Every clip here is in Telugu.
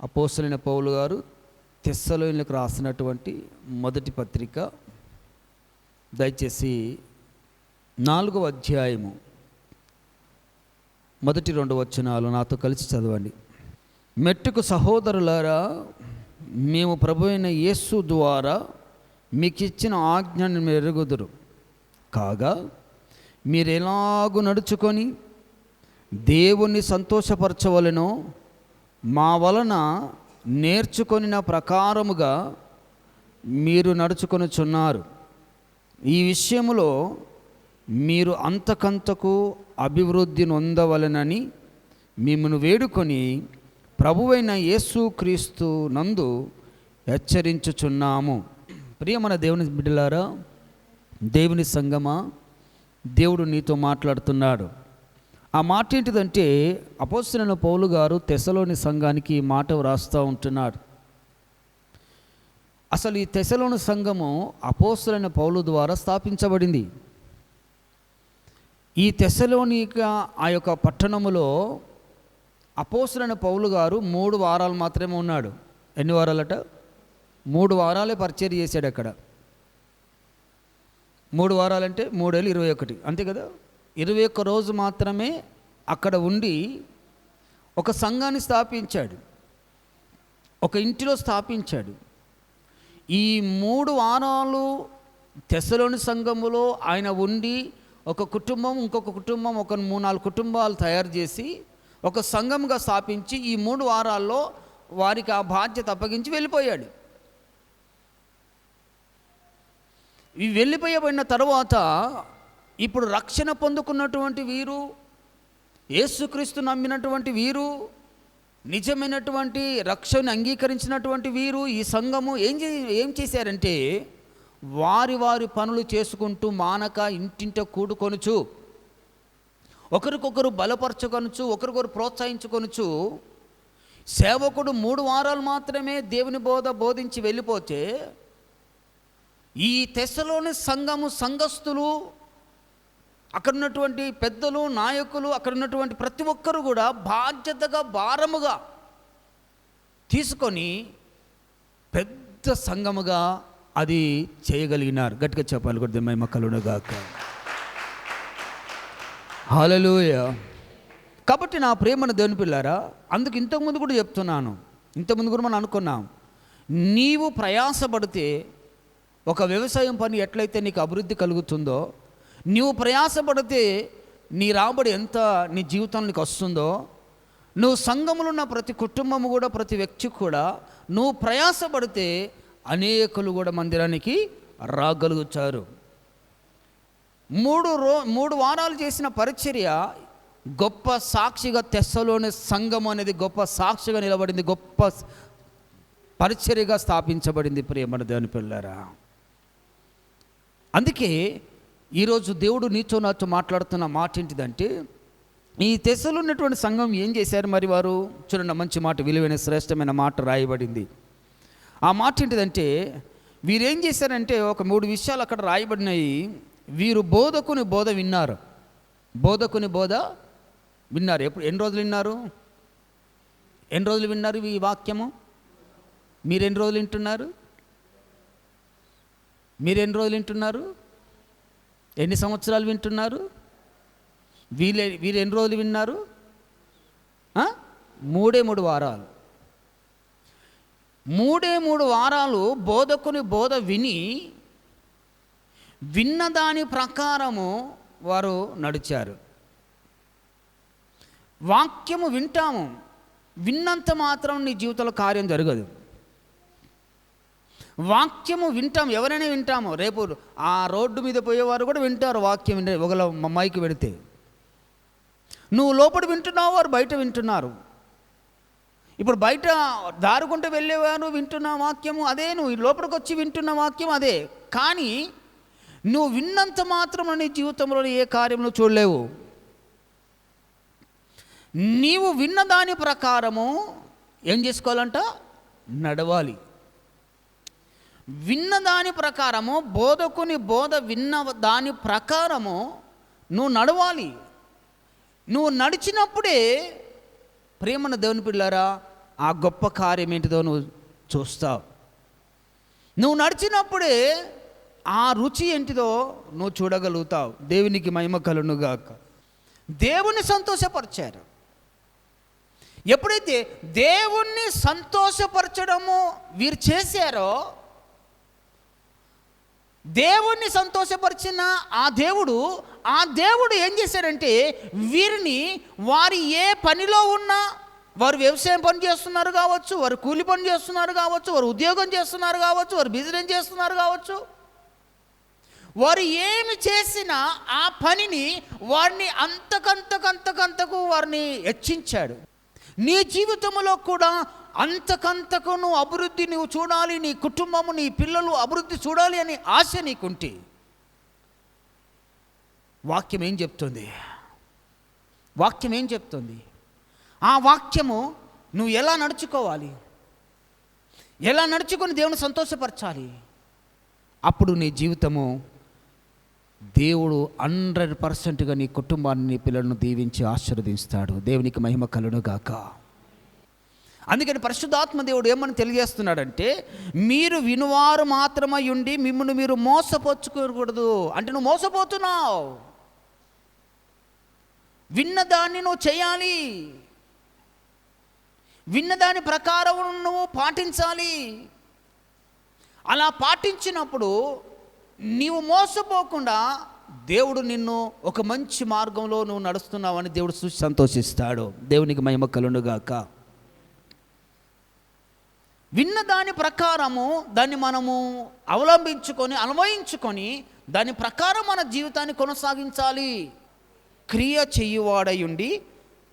అపోస్తలుడైన పౌలు గారు తెస్సలోనిలకు రాసినటువంటి మొదటి పత్రిక, దయచేసి 4వ అధ్యాయము మొదటి 2 వచనాలు నాతో కలిసి చదవండి. మెట్టుకు సహోదరులారా, మేము ప్రభువైన యేసు ద్వారా మీకు ఇచ్చిన ఆజ్ఞను మీరు ఎరుగుదురు కాగా, మీరు ఎలాగూ నడుచుకొని దేవుణ్ణి సంతోషపరచవలెనో మా వలన నేర్చుకొనిన ప్రకారముగా మీరు నడుచుకొనుచున్నారు. ఈ విషయములో మీరు అంతకంతకు అభివృద్ధి నొందవలెనని మిమ్మల్ని వేడుకొని ప్రభువైన యేసుక్రీస్తు నందు హెచ్చరించుచున్నాము. ప్రియమైన దేవుని బిడ్డలారా, దేవుని సంగమా, దేవుడు నీతో మాట్లాడుతున్నాడు. ఆ మాట ఏంటిదంటే, అపోస్తలుడైన పౌలు గారు తెస్సలోని సంఘానికి ఈ మాట వ్రాస్తూ ఉంటున్నాడు. అసలు ఈ తెస్సలోని సంఘము అపోస్తలుడైన పౌలు ద్వారా స్థాపించబడింది. ఈ తెస్సలోనిక ఆ యొక్క పట్టణములో అపోస్తలుడైన పౌలు గారు 3 వారాలు మాత్రమే ఉన్నాడు. ఎన్ని వారాలట? 3 వారాలే పరిచర్య చేశాడు అక్కడ. 3 వారాలంటే 3 ఏళ్ళు 21, అంతే కదా. 21 రోజు మాత్రమే అక్కడ ఉండి ఒక సంఘాన్ని స్థాపించాడు, ఒక ఇంటిలో స్థాపించాడు. ఈ 3 వారాలు తెస్సలోని సంఘములో ఆయన ఉండి ఒక కుటుంబం, ఇంకొక కుటుంబం, ఒక 3-4 కుటుంబాలు తయారు చేసి ఒక సంఘంగా స్థాపించి ఈ 3 వారాల్లో వారికి ఆ బాధ్యత అప్పగించి వెళ్ళిపోయాడు. ఈ వెళ్ళిపోయబడిన తర్వాత ఇప్పుడు రక్షణ పొందుకున్నటువంటి వీరు, యేసుక్రీస్తు నమ్మినటువంటి వీరు, నిజమైనటువంటి రక్షణ అంగీకరించినటువంటి వీరు, ఈ సంఘము ఏం చేశారంటే, వారి వారి పనులు చేసుకుంటూ మానక ఇంటింట కూడుకొనుచు, ఒకరికొకరు బలపరచుకొనుచు, ఒకరికొకరు ప్రోత్సహించుకొనుచు, సేవకుడు 3 వారాలు మాత్రమే దేవుని బోధించి వెళ్ళిపోతే, ఈ తెస్సలోని సంఘము సంఘస్థులు, అక్కడ ఉన్నటువంటి పెద్దలు, నాయకులు, అక్కడ ఉన్నటువంటి ప్రతి ఒక్కరు కూడా బాధ్యతగా, భారముగా తీసుకొని పెద్ద సంఘముగా అది చేయగలిగినారు. గట్టిగా చెప్పాలి కూడా, మహిమ కలుగునుగాక. హల్లెలూయా. కాబట్టి నా ప్రేమను దేవుని పిల్లారా, అందుకు ఇంతకుముందు కూడా చెప్తున్నాను, ఇంతకుముందు కూడా మనం అనుకున్నాం, నీవు ప్రయాసపడితే ఒక వ్యవసాయం పని ఎట్లయితే నీకు అభివృద్ధి కలుగుతుందో, నువ్వు ప్రయాసపడితే నీ రాబడి ఎంత నీ జీవితంలోకి వస్తుందో, నువ్వు సంఘములో ఉన్న ప్రతి కుటుంబము కూడా, ప్రతి వ్యక్తి కూడా నువ్వు ప్రయాసపడితే అనేకులు కూడా మందిరానికి రాగలుగుతారు. 3 వారాలు చేసిన పరిచర్య గొప్ప సాక్షిగా, తెస్సలోని సంఘం అనేది గొప్ప సాక్షిగా నిలబడింది, గొప్ప పరిచర్యగా స్థాపించబడింది. ప్రియమైన దేవుని పిల్లారా, అందుకే ఈరోజు దేవుడు నీతో నాతో మాట్లాడుతున్న మాట ఏంటిదంటే, ఈ తెస్సలో ఉన్నటువంటి సంఘం ఏం చేశారు మరి వారు? చూడండి, మంచి మాట, విలువైన శ్రేష్టమైన మాట రాయబడింది. ఆ మాట ఏంటిదంటే, వీరేం చేశారంటే ఒక 3 విషయాలు అక్కడ రాయబడినాయి. వీరు బోధకుని బోధ విన్నారు. బోధకుని బోధ విన్నారు. ఎన్ని రోజులు విన్నారు? ఎన్ని రోజులు విన్నారు ఈ వాక్యము? మీరు ఎన్ని రోజులు వింటున్నారు? మీరు ఎన్ని రోజులు వింటున్నారు? ఎన్ని సంవత్సరాలు వింటున్నారు? వీరు ఎన్ని రోజులు విన్నారు? 3 వారాలు. 3 వారాలు బోధకుని బోధ విన్న దాని ప్రకారము వారు నడిచారు. వాక్యము వింటాము, విన్నంత మాత్రం నీ జీవితంలో కార్యం జరగదు. వాక్యము వింటాం, ఎవరైనా వింటాము. రేపు ఆ రోడ్డు మీద పోయేవారు కూడా వింటారు వాక్యం. ఒకవేళ మైకి పెడితే నువ్వు లోపల వింటున్నావు, వారు బయట వింటున్నారు. ఇప్పుడు బయట దారుకుంటూ వెళ్ళేవారు వింటున్న వాక్యము అదే, నువ్వు లోపలికి వచ్చి వింటున్న వాక్యం అదే. కానీ నువ్వు విన్నంత మాత్రం నీ జీవితంలో ఏ కార్యమును చూడలేవు. నీవు విన్న దాని ప్రకారము ఏం చేసుకోవాలంట? నడవాలి. విన్న దాని ప్రకారము, బోధకుని బోధ విన్న దాని ప్రకారము నువ్వు నడవాలి. నువ్వు నడిచినప్పుడే ప్రేమన దేవుని పిల్లారా ఆ గొప్ప కార్యం ఏంటిదో నువ్వు చూస్తావు. నువ్వు నడిచినప్పుడే ఆ రుచి ఏంటిదో నువ్వు చూడగలుగుతావు. దేవునికి మహిమ కలుగునుగాక. దేవుణ్ణి సంతోషపరిచారు. ఎప్పుడైతే దేవుణ్ణి సంతోషపరచడము వీరు చేశారో, దేవుణ్ణి సంతోషపరిచిన ఆ దేవుడు ఏం చేశాడంటే, వీరిని వారి ఏ పనిలో ఉన్నా, వారు వ్యవసాయం పని చేస్తున్నారు కావచ్చు, వారు కూలి పని చేస్తున్నారు కావచ్చు, వారు ఉద్యోగం చేస్తున్నారు కావచ్చు, వారు బిజినెస్ చేస్తున్నారు కావచ్చు, వారు ఏమి చేసినా ఆ పనిని వారిని అంతకంతకు వారిని హెచ్చించాడు. నీ జీవితంలో కూడా అంతకంతకు నువ్వు అభివృద్ధి నువ్వు చూడాలి, నీ కుటుంబము నీ పిల్లలు అభివృద్ధి చూడాలి అని ఆశ నీకుంటే, వాక్యం ఏం చెప్తుంది? వాక్యం ఏం చెప్తుంది? ఆ వాక్యము నువ్వు ఎలా నడుచుకోవాలి, ఎలా నడుచుకొని దేవుని సంతోషపరచాలి, అప్పుడు నీ జీవితము దేవుడు 100%గా నీ కుటుంబాన్ని నీ పిల్లలను దీవించి ఆశీర్వదిస్తాడు. దేవునికి మహిమ కలుగునుగాక. అందుకని పరిశుద్ధాత్మ దేవుడు ఏమని తెలియజేస్తున్నాడంటే, మీరు వినువారు మాత్రమై ఉండి మిమ్మల్ని మీరు మోసపోచుకోకూడదు. అంటే నువ్వు మోసపోతున్నావు. విన్నదాన్ని నువ్వు చేయాలి, విన్నదాని ప్రకారం నువ్వు పాటించాలి. అలా పాటించినప్పుడు నీవు మోసపోకుండా దేవుడు నిన్ను ఒక మంచి మార్గంలో నువ్వు నడుస్తున్నావని దేవుడు చూసి సంతోషిస్తాడు. దేవునికి మహిమ కలుగునుగాక. విన్న దాని ప్రకారము దాన్ని మనము అవలంబించుకొని అన్వయించుకొని దాని ప్రకారం మన జీవితాన్ని కొనసాగించాలి. క్రియ చెయ్యువాడయుండి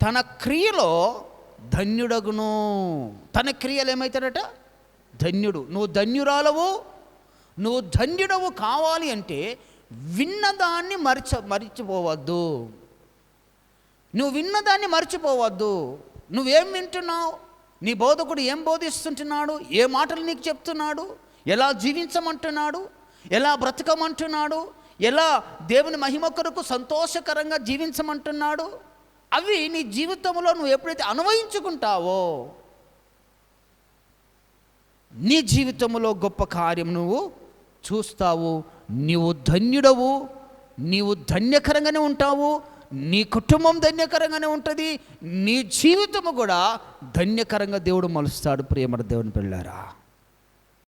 తన క్రియలో ధన్యుడగును. తన క్రియలు ఏమవుతాడట? ధన్యుడు. నువ్వు ధన్యురాలవు, నువ్వు ధన్యుడవు కావాలి అంటే విన్నదాన్ని మరిచిపోవద్దు. నువ్వు విన్నదాన్ని మర్చిపోవద్దు. నువ్వేం వింటున్నావు, నీ బోధకుడు ఏం బోధిస్తుంటున్నాడు, ఏ మాటలు నీకు చెప్తున్నాడు, ఎలా జీవించమంటున్నాడు, ఎలా బ్రతకమంటున్నాడు, ఎలా దేవుని మహిమ కొరకు సంతోషకరంగా జీవించమంటున్నాడు, అవి నీ జీవితంలో నువ్వు ఎప్పుడైతే అన్వయించుకుంటావో నీ జీవితంలో గొప్ప కార్యం నువ్వు చూస్తావు. నీవు ధన్యుడవు, నీవు ధన్యకరంగానే ఉంటావు, నీ కుటుంబం ధన్యకరంగానే ఉంటుంది, నీ జీవితము కూడా ధన్యకరంగా దేవుడు మలుస్తాడు. ప్రియమైన దేవుని పిల్లారా.